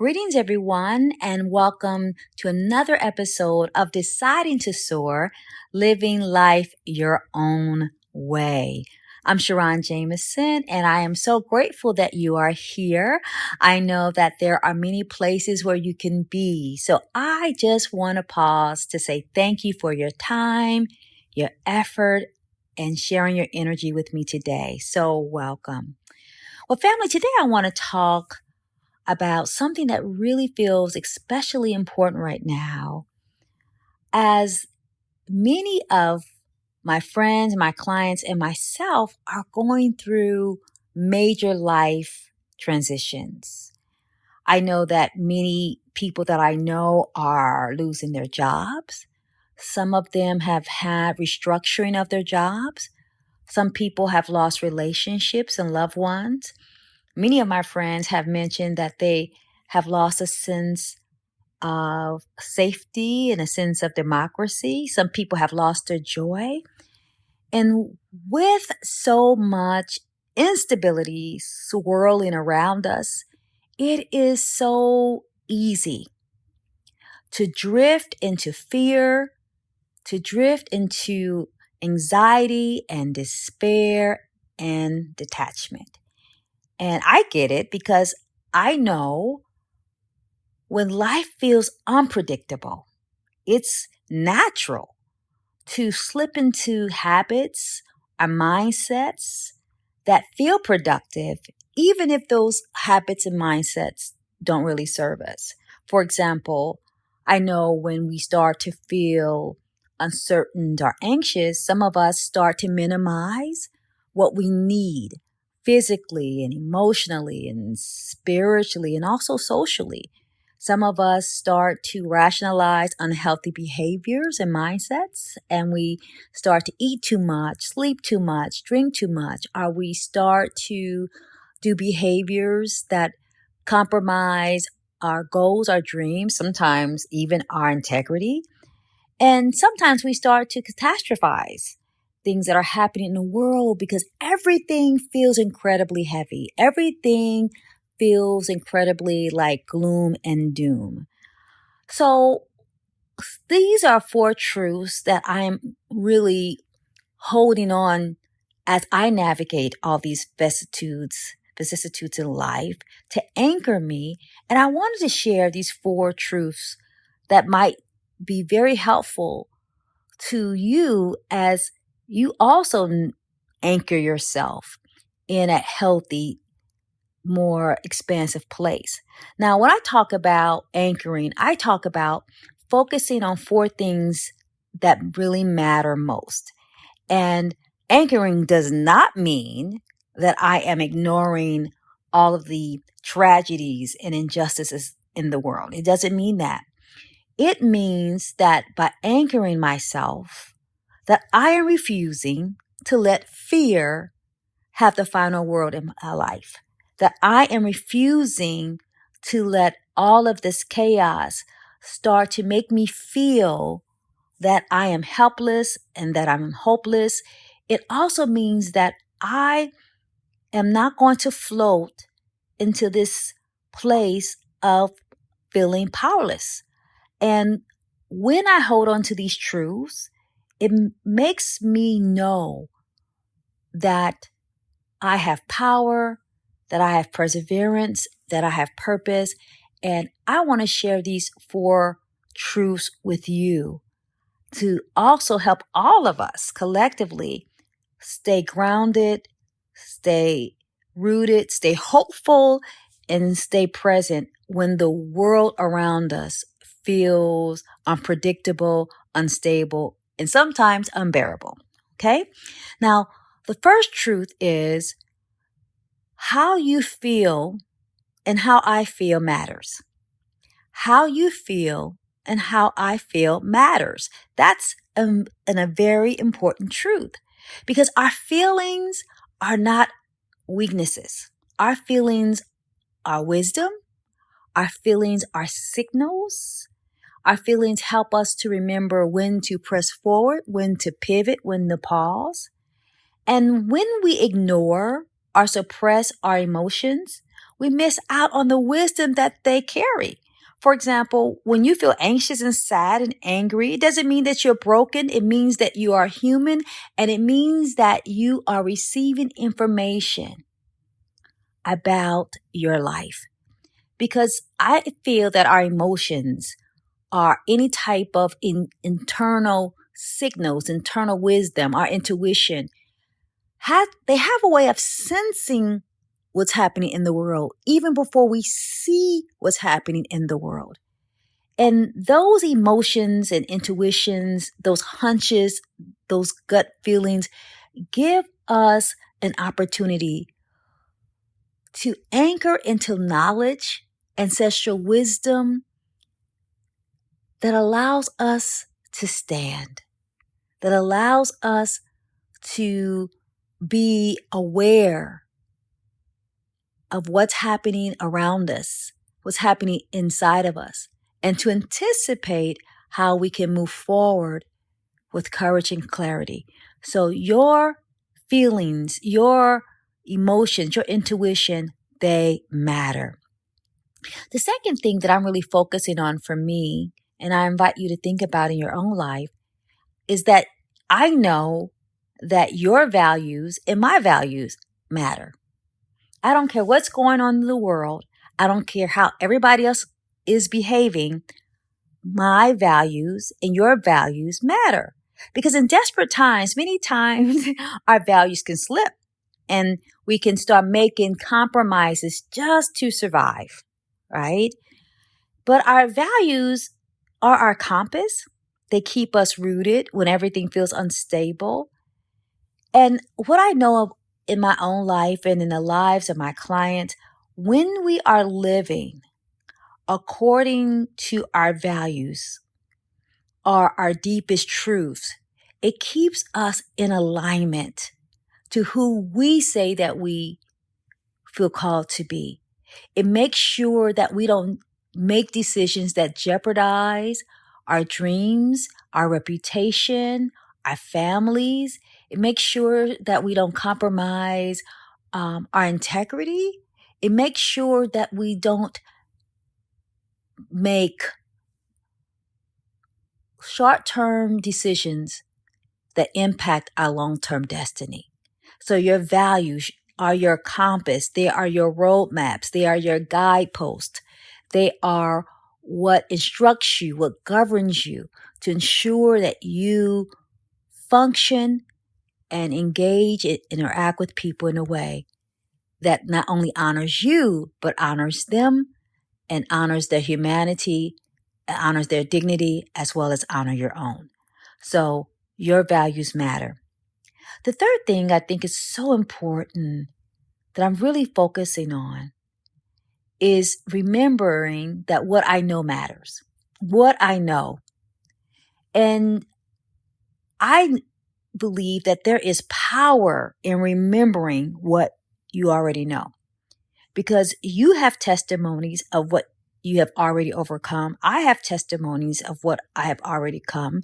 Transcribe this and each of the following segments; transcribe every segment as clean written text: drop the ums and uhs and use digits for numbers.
Greetings, everyone, and welcome to another episode of Deciding to Soar, Living Life Your Own Way. I'm Sharon Jamison, and I am so grateful that you are here. I know that there are many places where you can be, so I just want to pause to say thank you for your time, your effort, and sharing your energy with me today. So welcome. Well, family, today I want to talk about something that really feels especially important right now, as many of my friends, my clients, and myself are going through major life transitions. I know that many people that I know are losing their jobs. Some of them have had restructuring of their jobs. Some people have lost relationships and loved ones. Many of my friends have mentioned that they have lost a sense of safety and a sense of democracy. Some people have lost their joy. And with so much instability swirling around us, it is so easy to drift into fear, to drift into anxiety and despair and detachment. And I get it because I know when life feels unpredictable, it's natural to slip into habits or mindsets that feel productive, even if those habits and mindsets don't really serve us. For example, I know when we start to feel uncertain or anxious, some of us start to minimize what we need physically and emotionally and spiritually and also socially. Some of us start to rationalize unhealthy behaviors and mindsets, and we start to eat too much, sleep too much, drink too much, or we start to do behaviors that compromise our goals, our dreams, sometimes even our integrity. And sometimes we start to catastrophize things that are happening in the world because everything feels incredibly heavy. Everything feels incredibly like gloom and doom. So these are four truths that I'm really holding on as I navigate all these vicissitudes in life to anchor me. And I wanted to share these four truths that might be very helpful to you as you also anchor yourself in a healthy, more expansive place. Now, when I talk about anchoring, I talk about focusing on four things that really matter most. And anchoring does not mean that I am ignoring all of the tragedies and injustices in the world. It doesn't mean that. It means that by anchoring myself, that I am refusing to let fear have the final word in my life. That I am refusing to let all of this chaos start to make me feel that I am helpless and that I'm hopeless. It also means that I am not going to float into this place of feeling powerless. And when I hold on to these truths, it makes me know that I have power, that I have perseverance, that I have purpose. And I want to share these four truths with you to also help all of us collectively stay grounded, stay rooted, stay hopeful, and stay present when the world around us feels unpredictable, unstable, and sometimes unbearable. Okay? Now, the first truth is how you feel and how I feel matters. How you feel and how I feel matters. That's a very important truth because our feelings are not weaknesses. Our feelings are wisdom. Our feelings are signals. Our feelings help us to remember when to press forward, when to pivot, when to pause. And when we ignore or suppress our emotions, we miss out on the wisdom that they carry. For example, when you feel anxious and sad and angry, it doesn't mean that you're broken. It means that you are human, and it means that you are receiving information about your life. Because I feel that our emotions are any type of internal signals, internal wisdom, our intuition. They have a way of sensing what's happening in the world even before we see what's happening in the world. And those emotions and intuitions, those hunches, those gut feelings give us an opportunity to anchor into knowledge, ancestral wisdom that allows us to stand, that allows us to be aware of what's happening around us, what's happening inside of us, and to anticipate how we can move forward with courage and clarity. So your feelings, your emotions, your intuition, they matter. The second thing that I'm really focusing on for me, and I invite you to think about in your own life, is that I know that your values and my values matter. I don't care what's going on in the world. I don't care how everybody else is behaving. My values and your values matter. Because in desperate times, many times our values can slip and we can start making compromises just to survive, right? But our values are our compass. They keep us rooted when everything feels unstable. And what I know of in my own life and in the lives of my clients, when we are living according to our values or our deepest truths, it keeps us in alignment to who we say that we feel called to be. It makes sure that we don't make decisions that jeopardize our dreams, our reputation, our families. It makes sure that we don't compromise our integrity. It makes sure that we don't make short-term decisions that impact our long-term destiny. So your values are your compass. They are your roadmaps. They are your guideposts. They are what instructs you, what governs you to ensure that you function and engage and interact with people in a way that not only honors you, but honors them and honors their humanity, and honors their dignity, as well as honor your own. So your values matter. The third thing I think is so important that I'm really focusing on is remembering that what I know matters. What I know. And I believe that there is power in remembering what you already know, because you have testimonies of what you have already overcome. I have testimonies of what I have already come.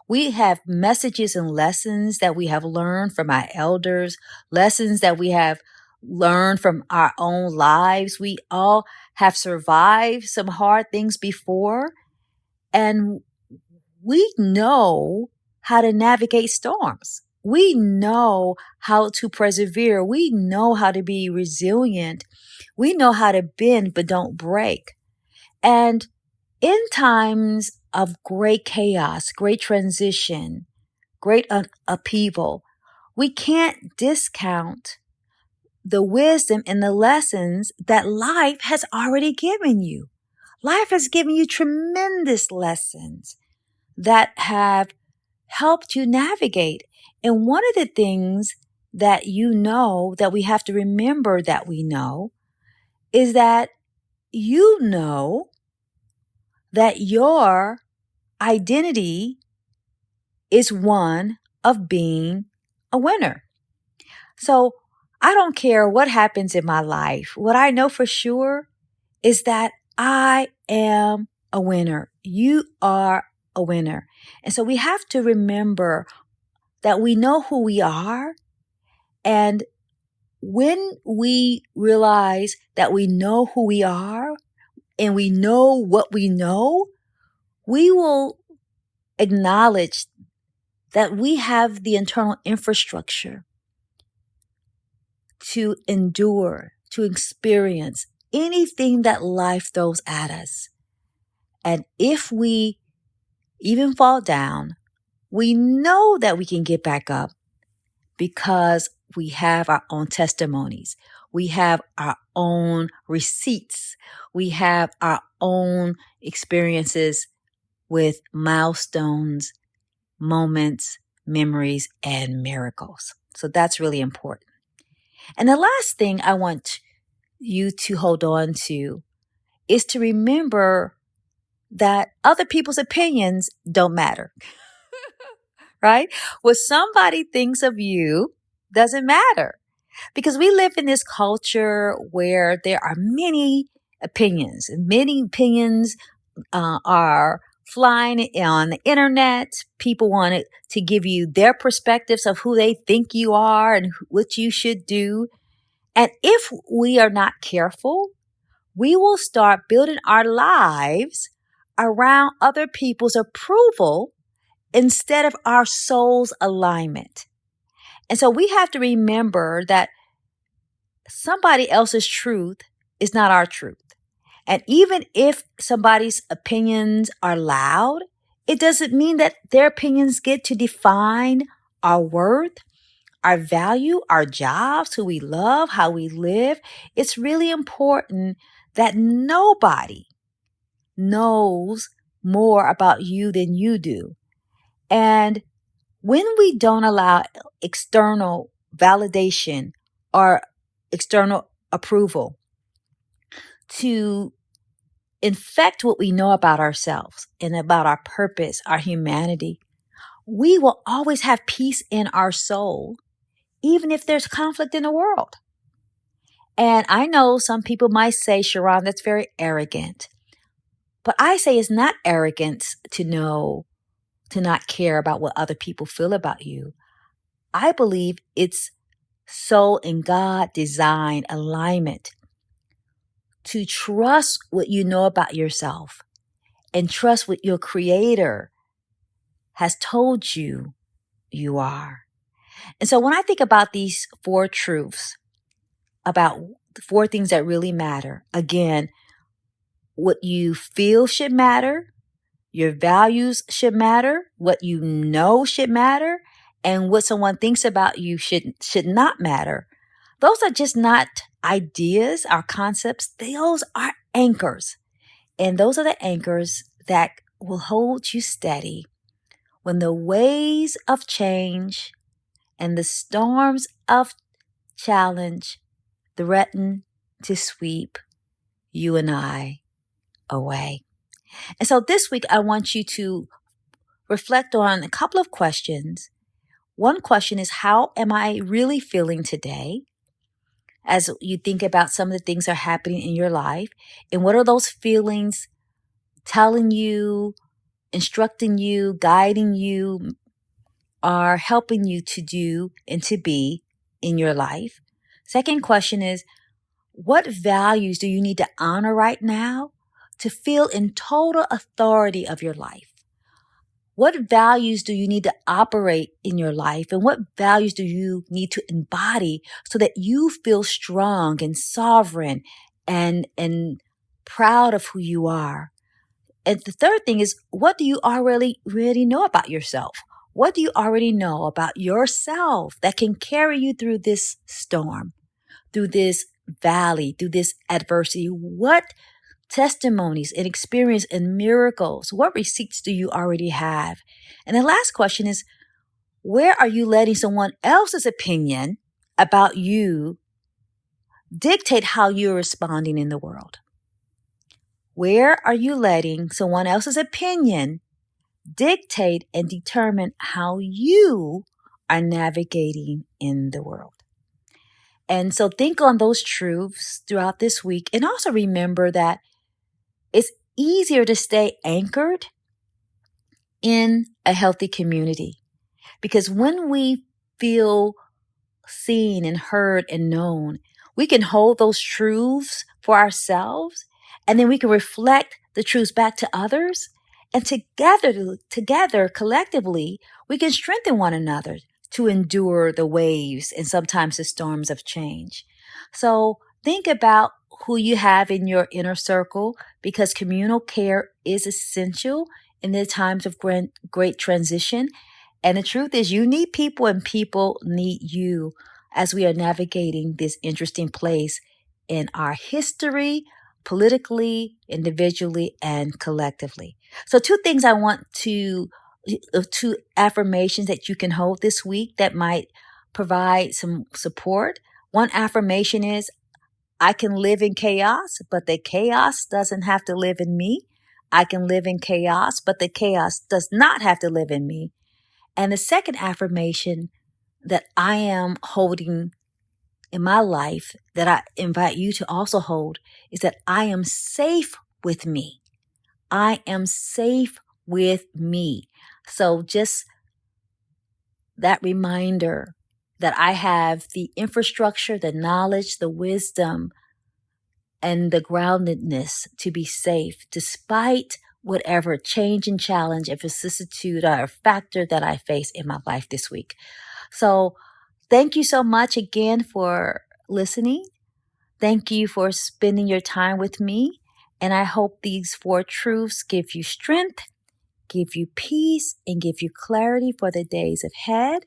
We have messages and lessons that we have learned from our elders, lessons that we have learned from our own lives. We all have survived some hard things before, and we know how to navigate storms. We know how to persevere. We know how to be resilient. We know how to bend but don't break. And in times of great chaos, great transition, great upheaval, we can't discount the wisdom and the lessons that life has already given you. Life has given you tremendous lessons that have helped you navigate. And one of the things that you know that we have to remember that we know is that you know that your identity is one of being a winner. So I don't care what happens in my life. What I know for sure is that I am a winner. You are a winner. And so we have to remember that we know who we are, and when we realize that we know who we are and we know what we know, we will acknowledge that we have the internal infrastructure to endure, to experience anything that life throws at us. And if we even fall down, we know that we can get back up because we have our own testimonies. We have our own receipts. We have our own experiences with milestones, moments, memories, and miracles. So that's really important. And the last thing I want you to hold on to is to remember that other people's opinions don't matter, right? What somebody thinks of you doesn't matter because we live in this culture where there are many opinions. Many opinions are flying on the internet. People want to give you their perspectives of who they think you are and what you should do. And if we are not careful, we will start building our lives around other people's approval instead of our soul's alignment. And so we have to remember that somebody else's truth is not our truth. And even if somebody's opinions are loud, it doesn't mean that their opinions get to define our worth, our value, our jobs, who we love, how we live. It's really important that nobody knows more about you than you do. And when we don't allow external validation or external approval to infect what we know about ourselves and about our purpose, our humanity, we will always have peace in our soul, even if there's conflict in the world. And I know some people might say, Sharon, that's very arrogant. But I say it's not arrogance to not care about what other people feel about you. I believe it's soul and God design alignment to trust what you know about yourself and trust what your Creator has told you you are. And so when I think about these 4 truths, about the 4 things that really matter, again, what you feel should matter, your values should matter, what you know should matter, and what someone thinks about you should not matter. Those are just not ideas or concepts. Those are anchors. And those are the anchors that will hold you steady when the waves of change and the storms of challenge threaten to sweep you and I away. And so this week, I want you to reflect on a couple of questions. One question is, how am I really feeling today? As you think about some of the things that are happening in your life, and what are those feelings telling you, instructing you, guiding you, are helping you to do and to be in your life? Second question is, what values do you need to honor right now to feel in total authority of your life? What values do you need to operate in your life? And what values do you need to embody so that you feel strong and sovereign and proud of who you are? And the third thing is, what do you already know about yourself? What do you already know about yourself that can carry you through this storm, through this valley, through this adversity? What testimonies and experience and miracles, what receipts do you already have? And the last question is, where are you letting someone else's opinion about you dictate how you're responding in the world? Where are you letting someone else's opinion dictate and determine how you are navigating in the world? And so think on those truths throughout this week, and also remember that it's easier to stay anchored in a healthy community, because when we feel seen and heard and known. We can hold those truths for ourselves, and then we can reflect the truths back to others. And together, collectively, we can strengthen one another to endure the waves and sometimes the storms of change. So think about who you have in your inner circle, because communal care is essential in the times of great transition. And the truth is, you need people and people need you as we are navigating this interesting place in our history, politically, individually, and collectively. So, two affirmations that you can hold this week that might provide some support. One affirmation is, I can live in chaos, but the chaos doesn't have to live in me. I can live in chaos, but the chaos does not have to live in me. And the second affirmation that I am holding in my life, that I invite you to also hold, is that I am safe with me. I am safe with me. So just that reminder that I have the infrastructure, the knowledge, the wisdom, and the groundedness to be safe despite whatever change and challenge and vicissitude or factor that I face in my life this week. So thank you so much again for listening. Thank you for spending your time with me. And I hope these 4 truths give you strength, give you peace, and give you clarity for the days ahead.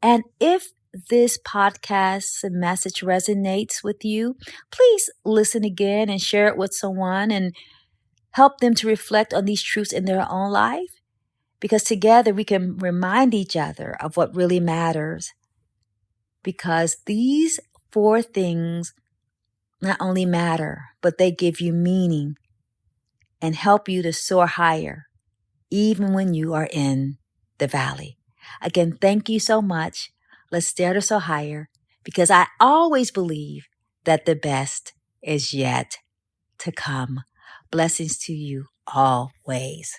And if this podcast message resonates with you, please listen again and share it with someone and help them to reflect on these truths in their own life. Because together we can remind each other of what really matters. Because these 4 things not only matter, but they give you meaning and help you to soar higher, even when you are in the valley. Again, thank you so much. Let's dare to soar higher, because I always believe that the best is yet to come. Blessings to you always.